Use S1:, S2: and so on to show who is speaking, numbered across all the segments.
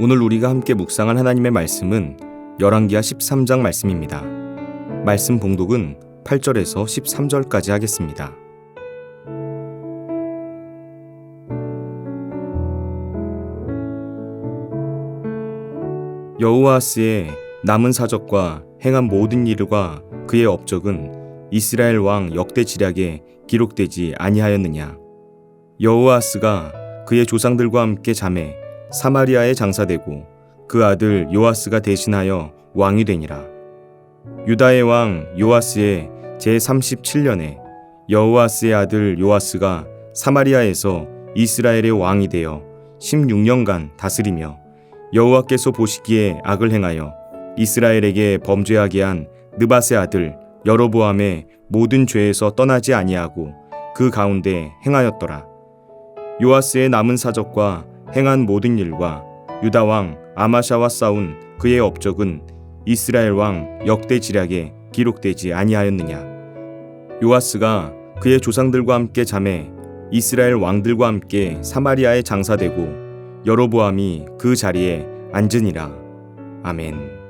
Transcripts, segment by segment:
S1: 오늘 우리가 함께 묵상할 하나님의 말씀은 열왕기하 13장 말씀입니다. 말씀 봉독은 8절에서 13절까지 하겠습니다. 여호아스의 남은 사적과 행한 모든 일과 그의 업적은 이스라엘 왕 역대 지략에 기록되지 아니하였느냐. 여호아스가 그의 조상들과 함께 잠에 사마리아에 장사되고 그 아들 요아스가 대신하여 왕이 되니라. 유다의 왕 요아스의 제37년에 여호아스의 아들 요아스가 사마리아에서 이스라엘의 왕이 되어 16년간 다스리며 여호와께서 보시기에 악을 행하여 이스라엘에게 범죄하게 한 느밧의 아들 여로보암의 모든 죄에서 떠나지 아니하고 그 가운데 행하였더라. 요아스의 남은 사적과 행한 모든 일과 유다 왕 아마샤와 싸운 그의 업적은 이스라엘 왕 역대 지략에 기록되지 아니하였느냐. 요아스가 그의 조상들과 함께 잠에 이스라엘 왕들과 함께 사마리아에 장사되고 여로보암이 그 자리에 앉으니라. 아멘.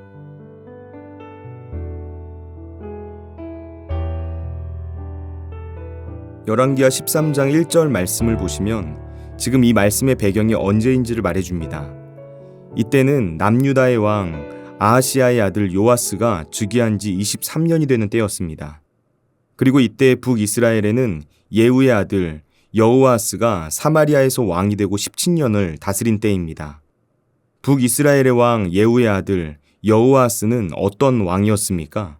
S1: 열왕기하 13장 1절 말씀을 보시면 지금 이 말씀의 배경이 언제인지를 말해줍니다. 이때는 남유다의 왕 아하시아의 아들 요아스가 즉위한 지 23년이 되는 때였습니다. 그리고 이때 북이스라엘에는 예후의 아들 여호아스가 사마리아에서 왕이 되고 17년을 다스린 때입니다. 북이스라엘의 왕 예후의 아들 여호아스는 어떤 왕이었습니까?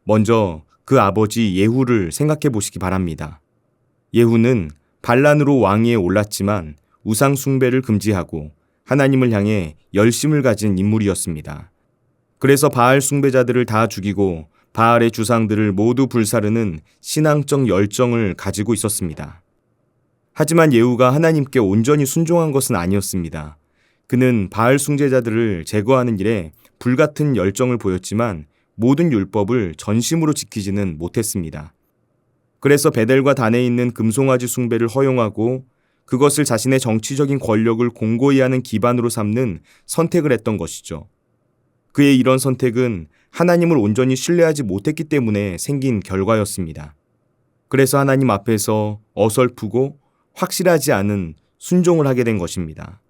S1: 먼저 그 아버지 예후를 생각해 보시기 바랍니다. 예후는 반란으로 왕위에 올랐지만 우상 숭배를 금지하고 하나님을 향해 열심을 가진 인물이었습니다. 그래서 바알 숭배자들을 다 죽이고 바알의 주상들을 모두 불사르는 신앙적 열정을 가지고 있었습니다. 하지만 예후가 하나님께 온전히 순종한 것은 아니었습니다. 그는 바알 숭배자들을 제거하는 일에 불같은 열정을 보였지만 모든 율법을 전심으로 지키지는 못했습니다. 그래서 베델과 단에 있는 금송아지 숭배를 허용하고 그것을 자신의 정치적인 권력을 공고히 하는 기반으로 삼는 선택을 했던 것이죠. 그의 이런 선택은 하나님을 온전히 신뢰하지 못했기 때문에 생긴 결과였습니다. 그래서 하나님 앞에서 어설프고 확실하지 않은 순종을 하게 된 것입니다.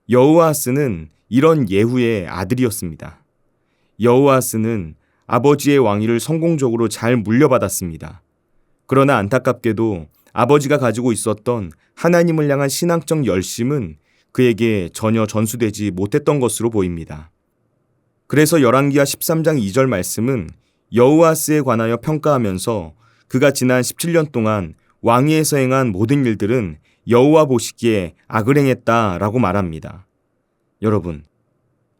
S1: 여호아스는 이런 예후의 아들이었습니다. 여호아스는 아버지의 왕위를 성공적으로 잘 물려받았습니다. 그러나 안타깝게도 아버지가 가지고 있었던 하나님을 향한 신앙적 열심은 그에게 전혀 전수되지 못했던 것으로 보입니다. 그래서 열왕기하 13장 2절 말씀은 여호아스에 관하여 평가하면서 그가 지난 17년 동안 왕위에서 행한 모든 일들은 여호와 보시기에 악을 행했다라고 말합니다. 여러분,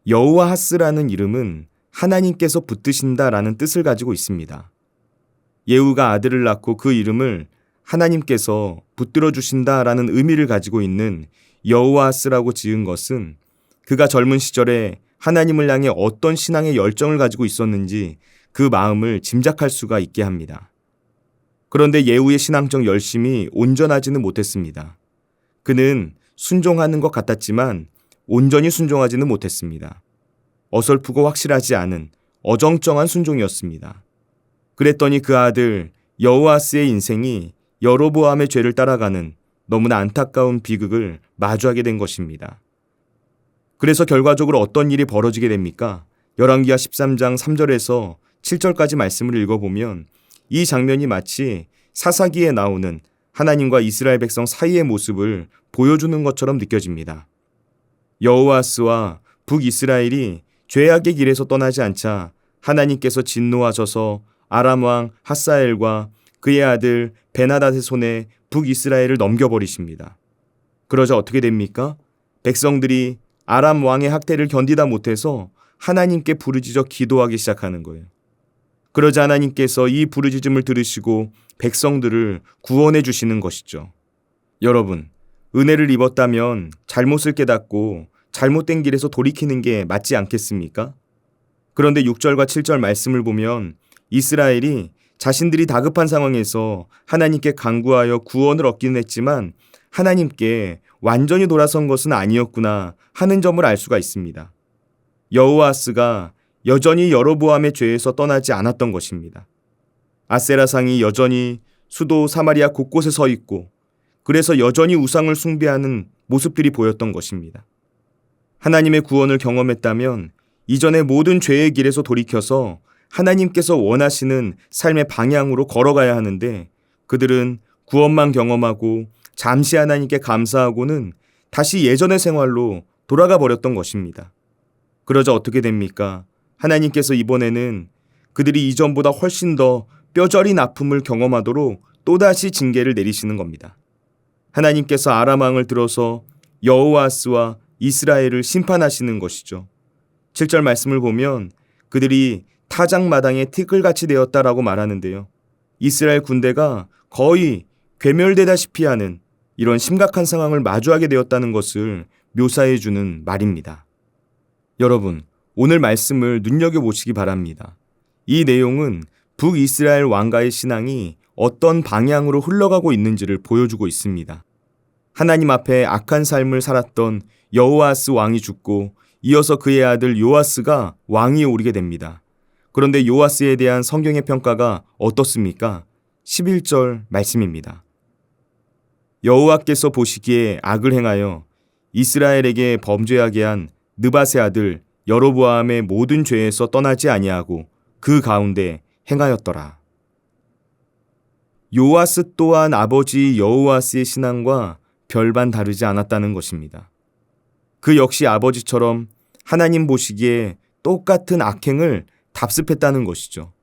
S1: 여호아하스라는 이름은 하나님께서 붙드신다라는 뜻을 가지고 있습니다. 예후가 아들을 낳고 그 이름을 하나님께서 붙들어 주신다라는 의미를 가지고 있는 여호아스라고 지은 것은 그가 젊은 시절에 하나님을 향해 어떤 신앙의 열정을 가지고 있었는지 그 마음을 짐작할 수가 있게 합니다. 그런데 예후의 신앙적 열심이 온전하지는 못했습니다. 그는 순종하는 것 같았지만 온전히 순종하지는 못했습니다. 어설프고 확실하지 않은 어정쩡한 순종이었습니다. 그랬더니 그 아들 여호아스의 인생이 여로보암의 죄를 따라가는 너무나 안타까운 비극을 마주하게 된 것입니다. 그래서 결과적으로 어떤 일이 벌어지게 됩니까? 열왕기하 13장 3절에서 7절까지 말씀을 읽어보면 이 장면이 마치 사사기에 나오는 하나님과 이스라엘 백성 사이의 모습을 보여주는 것처럼 느껴집니다. 여호아스와 북이스라엘이 죄악의 길에서 떠나지 않자 하나님께서 진노하셔서 아람 왕 핫사엘과 그의 아들 베나닷의 손에 북이스라엘을 넘겨버리십니다. 그러자 어떻게 됩니까? 백성들이 아람 왕의 학대를 견디다 못해서 하나님께 부르짖어 기도하기 시작하는 거예요. 그러자 하나님께서 이 부르짖음을 들으시고 백성들을 구원해 주시는 것이죠. 여러분, 은혜를 입었다면 잘못을 깨닫고 잘못된 길에서 돌이키는 게 맞지 않겠습니까? 그런데 6절과 7절 말씀을 보면 이스라엘이 자신들이 다급한 상황에서 하나님께 간구하여 구원을 얻기는 했지만 하나님께 완전히 돌아선 것은 아니었구나 하는 점을 알 수가 있습니다. 여호아스가 여전히 여로보암의 죄에서 떠나지 않았던 것입니다. 아세라상이 여전히 수도 사마리아 곳곳에 서 있고 그래서 여전히 우상을 숭배하는 모습들이 보였던 것입니다. 하나님의 구원을 경험했다면 이전의 모든 죄의 길에서 돌이켜서 하나님께서 원하시는 삶의 방향으로 걸어가야 하는데 그들은 구원만 경험하고 잠시 하나님께 감사하고는 다시 예전의 생활로 돌아가 버렸던 것입니다. 그러자 어떻게 됩니까? 하나님께서 이번에는 그들이 이전보다 훨씬 더 뼈저린 아픔을 경험하도록 또다시 징계를 내리시는 겁니다. 하나님께서 아람 왕을 들어서 여호아스와 이스라엘을 심판하시는 것이죠. 7절 말씀을 보면 그들이 타작마당에 티끌같이 되었다라고 말하는데요. 이스라엘 군대가 거의 괴멸되다시피 하는 이런 심각한 상황을 마주하게 되었다는 것을 묘사해 주는 말입니다. 여러분, 오늘 말씀을 눈여겨보시기 바랍니다. 이 내용은 북이스라엘 왕가의 신앙이 어떤 방향으로 흘러가고 있는지를 보여주고 있습니다. 하나님 앞에 악한 삶을 살았던 여호아스 왕이 죽고 이어서 그의 아들 요아스가 왕위에 오르게 됩니다. 그런데 요아스에 대한 성경의 평가가 어떻습니까? 11절 말씀입니다. 여호와께서 보시기에 악을 행하여 이스라엘에게 범죄하게 한 느밧의 아들 여로보암의 모든 죄에서 떠나지 아니하고 그 가운데 행하였더라. 요아스 또한 아버지 여호아스의 신앙과 별반 다르지 않았다는 것입니다. 그 역시 아버지처럼 하나님 보시기에 똑같은 악행을 답습했다는 것이죠.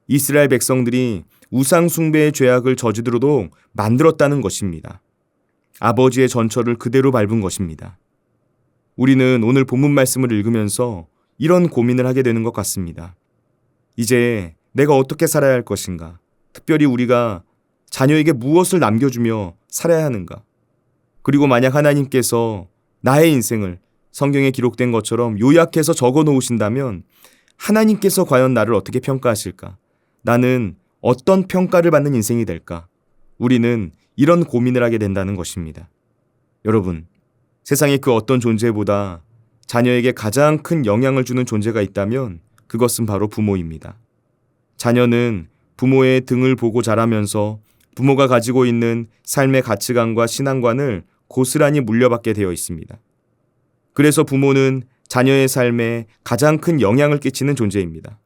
S1: 이스라엘 백성들이 우상 숭배의 죄악을 저지르도록 만들었다는 것입니다. 아버지의 전철을 그대로 밟은 것입니다. 우리는 오늘 본문 말씀을 읽으면서 이런 고민을 하게 되는 것 같습니다. 이제 내가 어떻게 살아야 할 것인가? 특별히 우리가 자녀에게 무엇을 남겨주며 살아야 하는가? 그리고 만약 하나님께서 나의 인생을 성경에 기록된 것처럼 요약해서 적어 놓으신다면 하나님께서 과연 나를 어떻게 평가하실까? 나는 어떤 평가를 받는 인생이 될까? 우리는 이런 고민을 하게 된다는 것입니다. 여러분, 세상의 그 어떤 존재보다 자녀에게 가장 큰 영향을 주는 존재가 있다면 그것은 바로 부모입니다. 자녀는 부모의 등을 보고 자라면서 부모가 가지고 있는 삶의 가치관과 신앙관을 고스란히 물려받게 되어 있습니다. 그래서 부모는 자녀의 삶에 가장 큰 영향을 끼치는 존재입니다.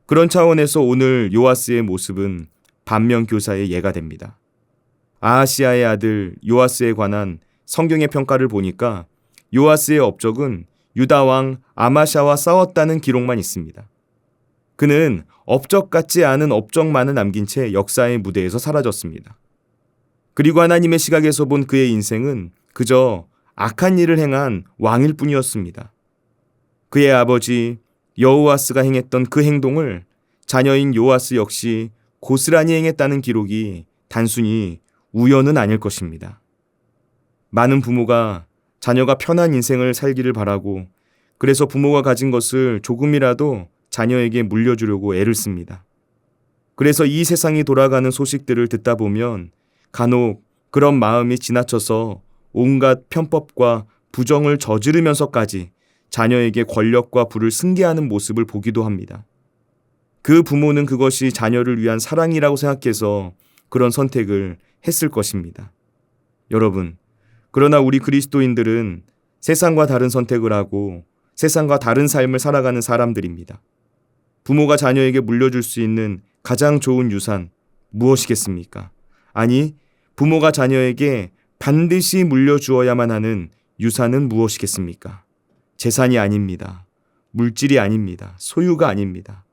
S1: 그런 차원에서 오늘 요아스의 모습은 반면교사의 예가 됩니다. 아하시아의 아들 요아스에 관한 성경의 평가를 보니까 요아스의 업적은 유다 왕 아마샤와 싸웠다는 기록만 있습니다. 그는 업적 같지 않은 업적만을 남긴 채 역사의 무대에서 사라졌습니다. 그리고 하나님의 시각에서 본 그의 인생은 그저 악한 일을 행한 왕일 뿐이었습니다. 그의 아버지 여호아스가 행했던 그 행동을 자녀인 요아스 역시 고스란히 행했다는 기록이 단순히 우연은 아닐 것입니다. 많은 부모가 자녀가 편한 인생을 살기를 바라고 그래서 부모가 가진 것을 조금이라도 자녀에게 물려주려고 애를 씁니다. 그래서 이 세상이 돌아가는 소식들을 듣다 보면 간혹 그런 마음이 지나쳐서 온갖 편법과 부정을 저지르면서까지 자녀에게 권력과 부를 승계하는 모습을 보기도 합니다. 그 부모는 그것이 자녀를 위한 사랑이라고 생각해서 그런 선택을 했을 것입니다. 여러분, 그러나 우리 그리스도인들은 세상과 다른 선택을 하고 세상과 다른 삶을 살아가는 사람들입니다. 부모가 자녀에게 물려줄 수 있는 가장 좋은 유산 무엇이겠습니까? 아니, 부모가 자녀에게 반드시 물려주어야만 하는 유산은 무엇이겠습니까? 재산이 아닙니다. 물질이 아닙니다. 소유가 아닙니다.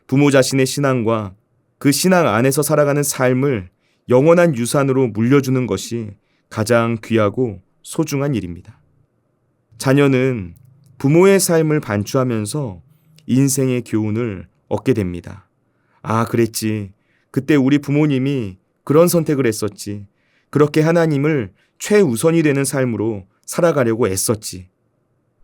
S1: 부모 자신의 신앙과 그 신앙 안에서 살아가는 삶을 영원한 유산으로 물려주는 것이 가장 귀하고 소중한 일입니다. 자녀는 부모의 삶을 반추하면서 인생의 교훈을 얻게 됩니다. 아, 그랬지. 그때 우리 부모님이 그런 선택을 했었지. 그렇게 하나님을 최우선이 되는 삶으로 살아가려고 애썼지.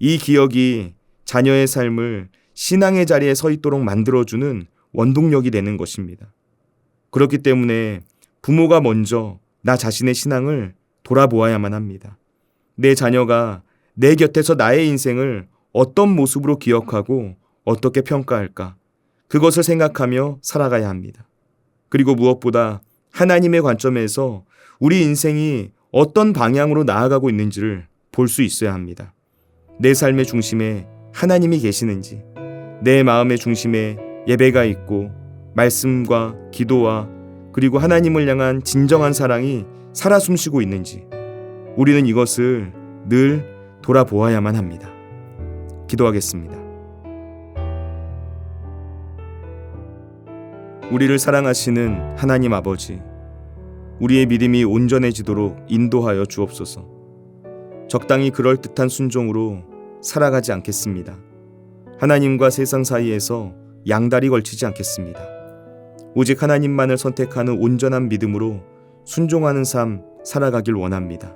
S1: 이 기억이 자녀의 삶을 신앙의 자리에 서 있도록 만들어주는 원동력이 되는 것입니다. 그렇기 때문에 부모가 먼저 나 자신의 신앙을 돌아보아야만 합니다. 내 자녀가 내 곁에서 나의 인생을 어떤 모습으로 기억하고 어떻게 평가할까? 그것을 생각하며 살아가야 합니다. 그리고 무엇보다 하나님의 관점에서 우리 인생이 어떤 방향으로 나아가고 있는지를 볼 수 있어야 합니다. 내 삶의 중심에 하나님이 계시는지, 내 마음의 중심에 예배가 있고 말씀과 기도와 그리고 하나님을 향한 진정한 사랑이 살아 숨쉬고 있는지 우리는 이것을 늘 돌아보아야만 합니다. 기도하겠습니다. 우리를 사랑하시는 하나님 아버지, 우리의 믿음이 온전해지도록 인도하여 주옵소서. 적당히 그럴듯한 순종으로 살아가지 않겠습니다. 하나님과 세상 사이에서 양다리 걸치지 않겠습니다. 오직 하나님만을 선택하는 온전한 믿음으로 순종하는 삶 살아가길 원합니다.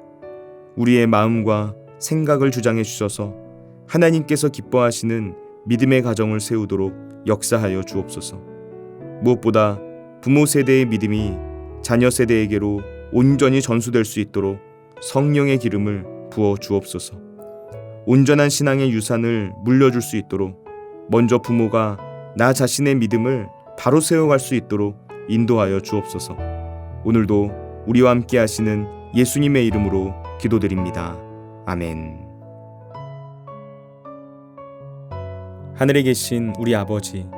S1: 우리의 마음과 생각을 주장해 주셔서 하나님께서 기뻐하시는 믿음의 가정을 세우도록 역사하여 주옵소서. 무엇보다 부모 세대의 믿음이 자녀 세대에게로 온전히 전수될 수 있도록 성령의 기름을 부어 주옵소서. 온전한 신앙의 유산을 물려줄 수 있도록 먼저 부모가 나 자신의 믿음을 바로 세워갈 수 있도록 인도하여 주옵소서. 오늘도 우리와 함께 하시는 예수님의 이름으로 기도드립니다. 아멘. 하늘에 계신 우리 아버지,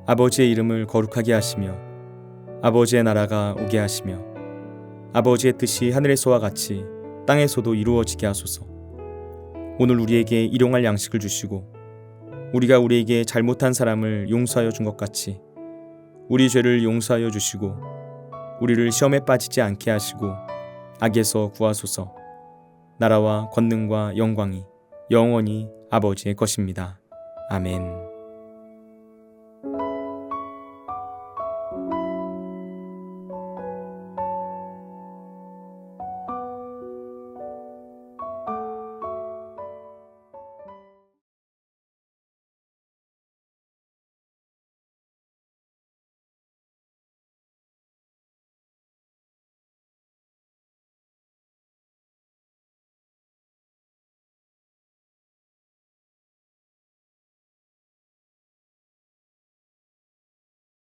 S1: 아버지의 이름을 거룩하게 하시며 아버지의 나라가 오게 하시며 아버지의 뜻이 하늘에서와 같이 땅에서도 이루어지게 하소서. 오늘 우리에게 일용할 양식을 주시고 우리가 우리에게 잘못한 사람을 용서하여 준 것 같이 우리 죄를 용서하여 주시고 우리를 시험에 빠지지 않게 하시고 악에서 구하소서. 나라와 권능과 영광이 영원히 아버지의 것입니다. 아멘.